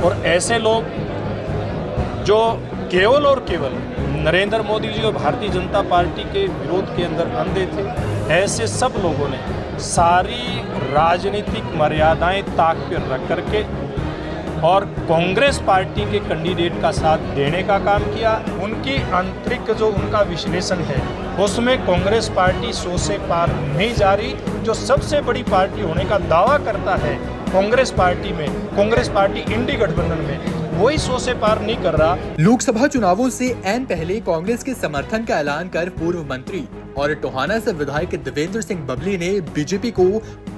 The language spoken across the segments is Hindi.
और ऐसे लोग जो केवल और केवल नरेंद्र मोदी जी और भारतीय जनता पार्टी के विरोध के अंदर अंधे थे, ऐसे सब लोगों ने सारी राजनीतिक मर्यादाएं ताक पर रख करके और कांग्रेस पार्टी के कैंडिडेट का साथ देने का काम किया। उनकी आंतरिक जो उनका विश्लेषण है उसमें कांग्रेस पार्टी 100 से पार नहीं जा रही। जो सबसे बड़ी पार्टी होने का दावा करता है कांग्रेस पार्टी में, कांग्रेस पार्टी इंडी गठबंधन में, वही 100 से पार नहीं कर रहा। लोकसभा चुनावों से ऐन पहले कांग्रेस के समर्थन का ऐलान कर पूर्व मंत्री और टोहाना से विधायक देवेंद्र सिंह बबली ने बीजेपी को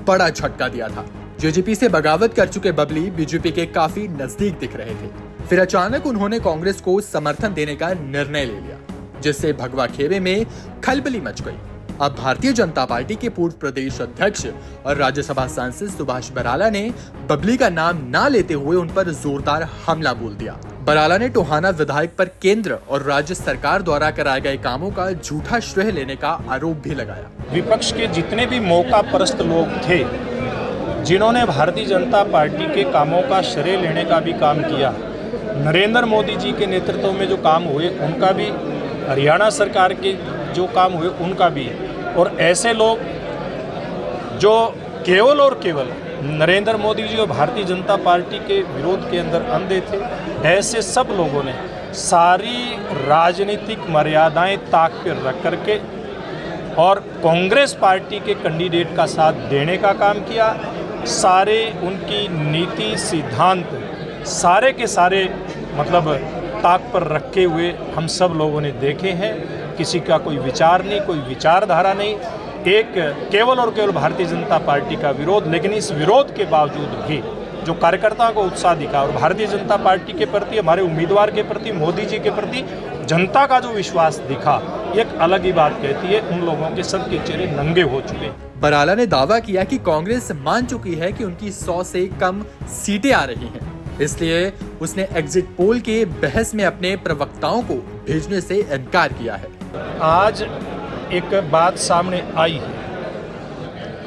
बड़ा झटका दिया था। जेजेपी से बगावत कर चुके बबली बीजेपी के काफी नजदीक दिख रहे थे। फिर अचानक उन्होंने कांग्रेस को समर्थन देने का निर्णय ले लिया, जिससे भगवा खेमे में खलबली मच गई। अब भारतीय जनता पार्टी के पूर्व प्रदेश अध्यक्ष और राज्यसभा सांसद सुभाष बराला ने बबली का नाम ना लेते हुए उन पर जोरदार हमला बोल दिया। बराला ने टोहाना विधायक पर केंद्र और राज्य सरकार द्वारा कराए गए कामों का झूठा श्रेय लेने का आरोप भी लगाया। विपक्ष के जितने भी मौका परस्त लोग थे, जिन्होंने भारतीय जनता पार्टी के कामों का श्रेय लेने का भी काम किया, नरेंद्र मोदी जी के नेतृत्व में जो काम हुए उनका भी, हरियाणा सरकार के जो काम हुए उनका भी, और ऐसे लोग जो केवल और केवल नरेंद्र मोदी जी और भारतीय जनता पार्टी के विरोध के अंदर अंधे थे, ऐसे सब लोगों ने सारी राजनीतिक मर्यादाएं ताक पर रख करके और कांग्रेस पार्टी के कैंडिडेट का साथ देने का काम किया। सारे उनकी नीति सिद्धांत सारे के सारे मतलब ताक पर रखे हुए हम सब लोगों ने देखे हैं। किसी का कोई विचार नहीं, कोई विचारधारा नहीं, एक केवल और केवल भारतीय जनता पार्टी का विरोध। लेकिन इस विरोध के बावजूद भी जो कार्यकर्ताओं को उत्साह दिखा और भारतीय जनता पार्टी के प्रति, हमारे उम्मीदवार के प्रति, मोदी जी के प्रति जनता का जो विश्वास दिखा, एक अलग ही बात कहती है। उन लोगों के सबके चेहरे नंगे हो चुके। बराला ने दावा किया कि कांग्रेस मान चुकी है कि उनकी 100 से कम सीटें आ रही हैं, इसलिए उसने एग्जिट पोल के बहस में अपने प्रवक्ताओं को भेजने से इनकार किया है। आज एक बात सामने आई है,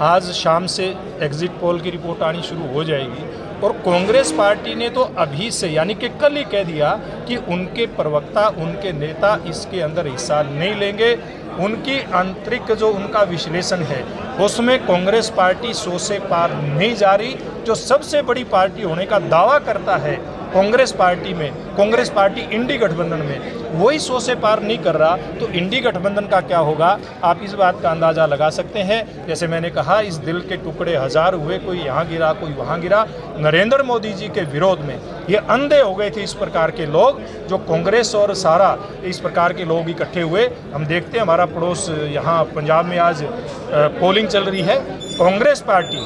आज शाम से एग्जिट पोल की रिपोर्ट आनी शुरू हो जाएगी और कांग्रेस पार्टी ने तो अभी से यानी कि कल ही कह दिया कि उनके प्रवक्ता, उनके नेता इसके अंदर हिस्सा नहीं लेंगे। उनकी आंतरिक जो उनका विश्लेषण है उसमें कांग्रेस पार्टी 100 से पार नहीं जा रही। जो सबसे बड़ी पार्टी होने का दावा करता है कांग्रेस पार्टी में, कांग्रेस पार्टी इंडी गठबंधन में, वही 100 से पार नहीं कर रहा, तो इंडी गठबंधन का क्या होगा आप इस बात का अंदाज़ा लगा सकते हैं। जैसे मैंने कहा, इस दिल के टुकड़े हजार हुए, कोई यहाँ गिरा कोई वहाँ गिरा। नरेंद्र मोदी जी के विरोध में ये अंधे हो गए थे इस प्रकार के लोग, जो कांग्रेस और सारा इस प्रकार के लोग इकट्ठे हुए। हम देखते हैं हमारा पड़ोस यहाँ पंजाब में आज पोलिंग चल रही है, कांग्रेस पार्टी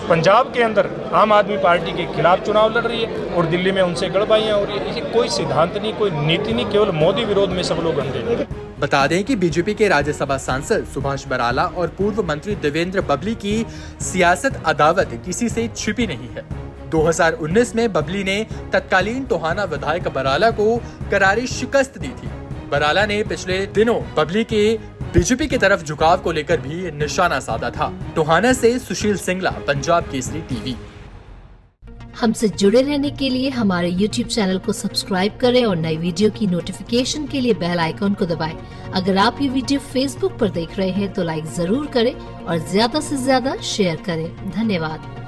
पंजाब के अंदर आम आदमी पार्टी के खिलाफ चुनाव लड़ रही है और दिल्ली में उनसे गड़बड़ियां हो रही है। ये कोई सिद्धांत नहीं, कोई नीति नहीं, केवल मोदी विरोध में सब लोग अंधे। बता दें कि बीजेपी के राज्यसभा सांसद सुभाष बराला और पूर्व मंत्री देवेंद्र बबली की सियासत अदावत किसी से छिपी नहीं है। 2019 में बबली ने तत्कालीन टोहाना विधायक बराला को करारी शिकस्त दी थी। बराला ने पिछले दिनों बबली के बीजेपी की तरफ झुकाव को लेकर भी निशाना साधा था। टोहाना से सुशील सिंगला, पंजाब केसरी टीवी। हमसे जुड़े रहने के लिए हमारे YouTube चैनल को सब्सक्राइब करें और नई वीडियो की नोटिफिकेशन के लिए बेल आइकॉन को दबाएं। अगर आप ये वीडियो Facebook पर देख रहे हैं तो लाइक जरूर करें और ज्यादा से ज्यादा शेयर करें। धन्यवाद।